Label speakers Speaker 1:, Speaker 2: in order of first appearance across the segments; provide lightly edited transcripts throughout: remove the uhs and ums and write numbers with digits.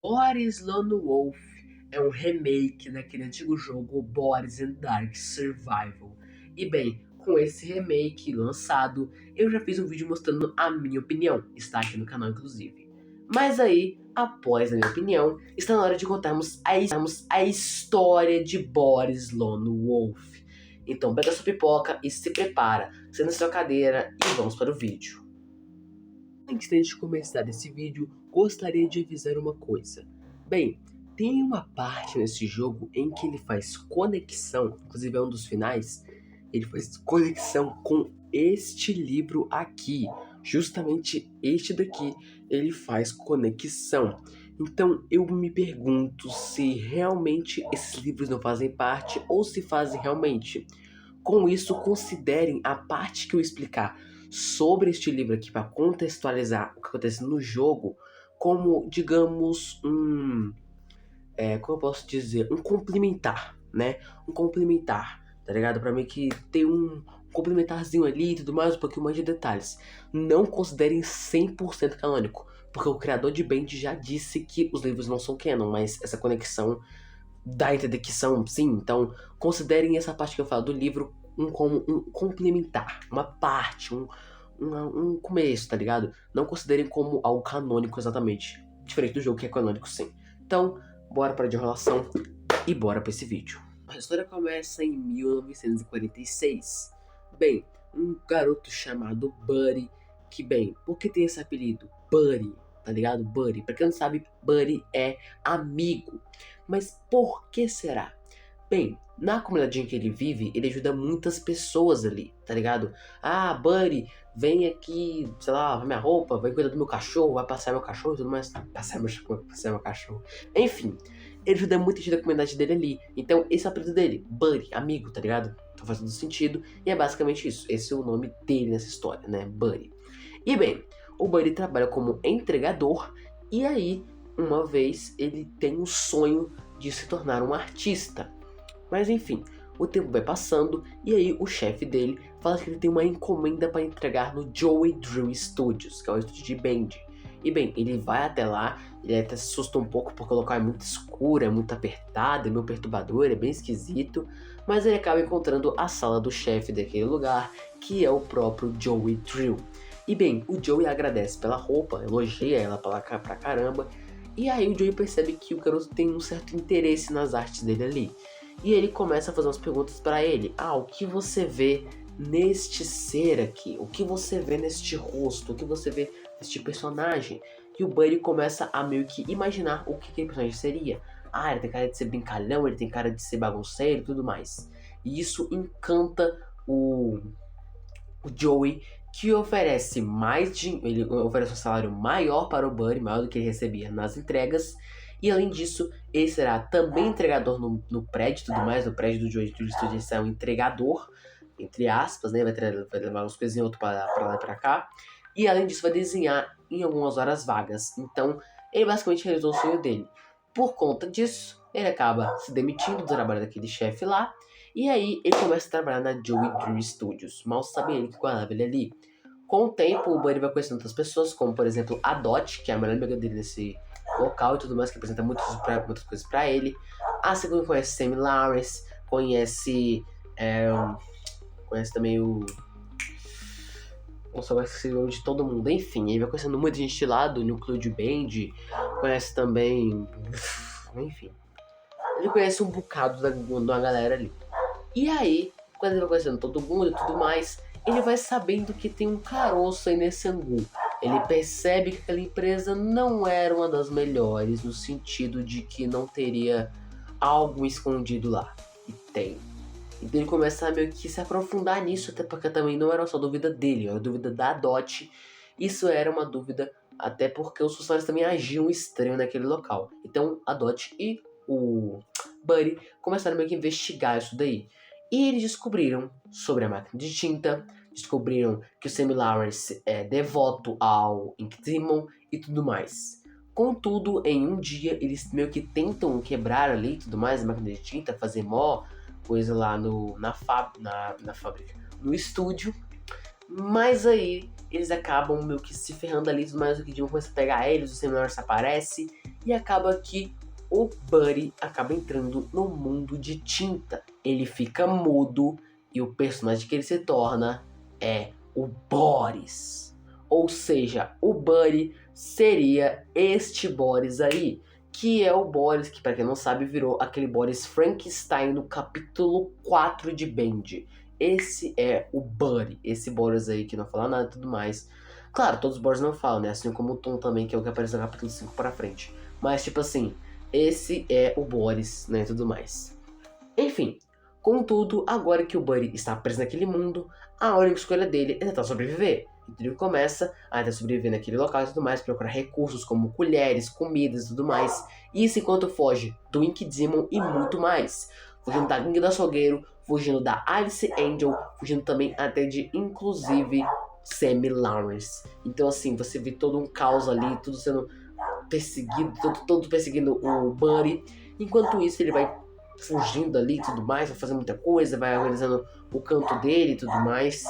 Speaker 1: Boris Lone Wolf é um remake daquele antigo jogo Boris and Dark Survival. E bem, com esse remake lançado, eu já fiz um vídeo mostrando a minha opinião, está aqui no canal inclusive. Mas aí, após a minha opinião, está na hora de contarmos a história de Boris Lone Wolf. Então pega sua pipoca e se prepara, senta na sua cadeira e vamos para o vídeo. Antes de começar esse vídeo, gostaria de avisar uma coisa. Bem, tem uma parte nesse jogo em que ele faz conexão, inclusive é um dos finais, ele faz conexão com este livro aqui. Justamente este daqui, ele faz conexão. Então eu me pergunto se realmente esses livros não fazem parte ou se fazem realmente. Com isso, considerem a parte que eu explicar sobre este livro aqui para contextualizar o que acontece no jogo como, digamos, como eu posso dizer, um complementar, né? Um complementar, tá ligado? Pra mim que tem um complementarzinho ali e tudo mais, um pouquinho mais de detalhes. Não considerem 100% canônico, porque o criador de Band já disse que os livros não são canon, mas essa conexão dá a entender que são, sim. Então, considerem essa parte que eu falo do livro como um complementar, uma parte, um começo, tá ligado? Não considerem como algo canônico exatamente. Diferente do jogo que é canônico, sim. Então, bora para de enrolação e bora para esse vídeo. A história começa em 1946. Bem, um garoto chamado Buddy, que bem, por que tem esse apelido? Buddy, tá ligado? Buddy. Pra quem não sabe, Buddy é amigo. Mas por que será? Bem, na comunidade em que ele vive, ele ajuda muitas pessoas ali, tá ligado? Ah, Buddy, vem aqui, sei lá, lavar minha roupa, vai cuidar do meu cachorro, vai passear meu cachorro e tudo mais. Passear meu cachorro. Enfim, ele ajuda muita gente da comunidade dele ali. Então, esse é o apelido dele, Buddy, amigo, tá ligado? Então faz todo sentido. E é basicamente isso. Esse é o nome dele nessa história, né? Buddy. E bem, o Buddy trabalha como entregador. E aí, uma vez, ele tem um sonho de se tornar um artista. Mas enfim, o tempo vai passando e aí o chefe dele fala que ele tem uma encomenda para entregar no Joey Drew Studios, que é o estúdio de Band. E bem, ele vai até lá, ele até se assusta um pouco porque o local é muito escuro, é muito apertado, é meio perturbador, é bem esquisito. Mas ele acaba encontrando a sala do chefe daquele lugar, que é o próprio Joey Drew. E bem, o Joey agradece pela roupa, elogia ela pra caramba. E aí o Joey percebe que o garoto tem um certo interesse nas artes dele ali. E ele começa a fazer umas perguntas pra ele. Ah, o que você vê neste ser aqui? O que você vê neste rosto? O que você vê neste personagem? E o Buddy começa a meio que imaginar o que aquele personagem seria. Ah, ele tem cara de ser brincalhão, ele tem cara de ser bagunceiro e tudo mais. E isso encanta o Joey, que oferece ele oferece um salário maior para o Buddy, maior do que ele recebia nas entregas. E além disso, ele será também entregador no prédio e tudo mais. No prédio do Joey Studios, ele será um entregador, entre aspas, né? Vai levar uns coisinhos para lá e para cá. E além disso, vai desenhar em algumas horas vagas. Então, ele basicamente realizou o sonho dele. Por conta disso, ele acaba se demitindo do trabalho daquele chefe lá. E aí, ele começa a trabalhar na Joey Drew Studios. Mal sabe ele que guardava ele ali. Com o tempo, o Buddy vai conhecendo outras pessoas, como por exemplo a Dot, que é a melhor amiga dele nesse local e tudo mais, que apresenta muitas coisas pra ele. A segunda conhece Sam Lawrence, conhece também o... Nossa, vai esquecer o nome de todo mundo. Enfim, ele vai conhecendo muita gente lá do núcleo de Band, conhece também... Enfim, ele conhece um bocado de uma galera ali. E aí, quando ele vai conhecendo todo mundo e tudo mais, ele vai sabendo que tem um caroço aí nesse angu. Ele percebe que aquela empresa não era uma das melhores, no sentido de que não teria algo escondido lá. E tem. Então ele começa a meio que se aprofundar nisso, até porque também não era só dúvida dele, era dúvida da Dot. Isso era uma dúvida até porque os funcionários também agiam estranho naquele local. Então a Dot e o Buddy começaram meio que a investigar isso daí. E eles descobriram sobre a máquina de tinta, descobriram que o Sam Lawrence é devoto ao Ink Demon e tudo mais. Contudo, em um dia, eles meio que tentam quebrar ali e tudo mais, a máquina de tinta, fazer mó coisa lá na fábrica, no estúdio. Mas aí, eles acabam meio que se ferrando ali, tudo mais, o Kid começa a pegar eles, o Semi-Lawrence aparece, e acaba que o Buddy acaba entrando no mundo de tinta. Ele fica mudo, e o personagem que ele se torna é o Boris. Ou seja, o Buddy seria este Boris aí, que é o Boris que, pra quem não sabe, virou aquele Boris Frankenstein no capítulo 4 de Bend. Esse é o Buddy, esse Boris aí que não fala nada e tudo mais. Claro, todos os Boris não falam, né? Assim como o Tom também, que é o que aparece no capítulo 5 pra frente. Mas, tipo assim, esse é o Boris, né? E tudo mais. Enfim, contudo, agora que o Buddy está preso naquele mundo, a única escolha dele é tentar sobreviver. Então ele começa a tentar sobreviver naquele local e tudo mais, procurar recursos como colheres, comidas e tudo mais. Isso enquanto foge do Ink Demon e muito mais. Fugindo da gangue do açougueiro, fugindo da Alice Angel, fugindo também até de, inclusive, Semi-Lawrence. Então assim, você vê todo um caos ali, tudo sendo perseguido, todo perseguindo o Buddy. Enquanto isso, ele vai fugindo ali e tudo mais, vai fazendo muita coisa, vai organizando o canto dele e tudo mais.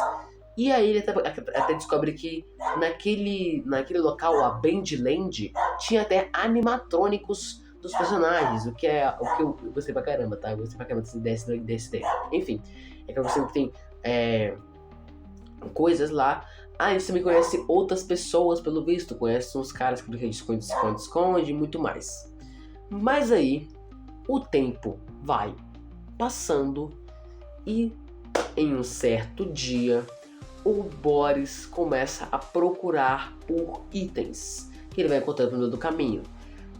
Speaker 1: E aí ele até descobre que naquele local, a Bandland, tinha até animatrônicos dos personagens, o que eu gostei pra caramba, tá? Eu gostei pra caramba dessa ideia. Enfim, é que você tem coisas lá. Ah, você também conhece outras pessoas, pelo visto, conhece uns caras que esconde e muito mais. Mas aí, o tempo vai passando e em um certo dia, o Boris começa a procurar por itens que ele vai encontrando no meio do caminho.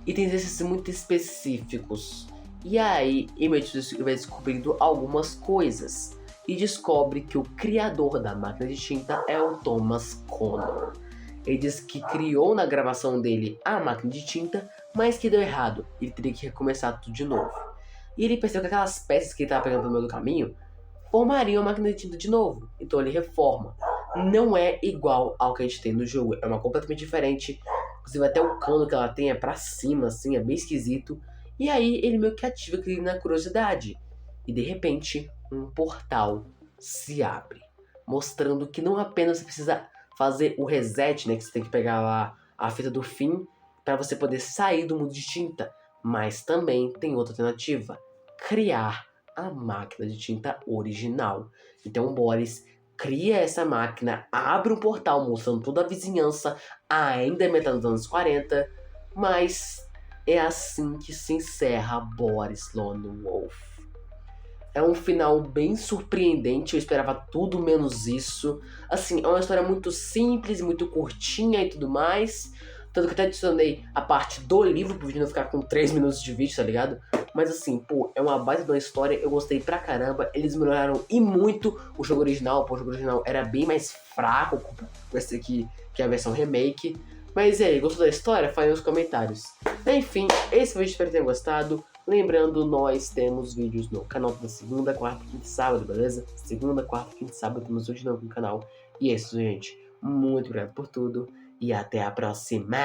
Speaker 1: Itens esses muito específicos. E aí, ele vai descobrindo algumas coisas. E descobre que o criador da máquina de tinta é o Thomas Connor. Ele diz que criou na gravação dele a máquina de tinta, mas que deu errado. Ele teria que recomeçar tudo de novo. E ele percebeu que aquelas peças que ele estava pegando no meio do caminho formariam a máquina de tinta de novo. Então ele reforma. Não é igual ao que a gente tem no jogo. É uma completamente diferente. Inclusive até o cano que ela tem é pra cima, assim, é bem esquisito. E aí ele meio que ativa aquilo na curiosidade. E de repente, um portal se abre. Mostrando que não apenas você precisa fazer o reset, né? Que você tem que pegar lá a fita do fim para você poder sair do mundo de tinta. Mas também tem outra alternativa. Criar a máquina de tinta original. Então o Boris cria essa máquina, abre um portal mostrando toda a vizinhança, ainda é metade dos anos 40, mas é assim que se encerra Boris Lone Wolf. É um final bem surpreendente, eu esperava tudo menos isso. Assim, é uma história muito simples, muito curtinha e tudo mais. Tanto que até adicionei a parte do livro pro vídeo não ficar com 3 minutos de vídeo, tá ligado? Mas assim, pô, é uma baita de uma história, eu gostei pra caramba. Eles melhoraram e muito o jogo original, pô, o jogo original era bem mais fraco com esse aqui, que é a versão remake. Mas e aí, gostou da história? Fale nos comentários. Enfim, esse vídeo espero que tenham gostado. Lembrando, nós temos vídeos no canal da segunda, quarta, quinta e sábado, beleza? Segunda, quarta, quinta e sábado temos vídeo novo no canal. E é isso, gente. Muito obrigado por tudo e até a próxima!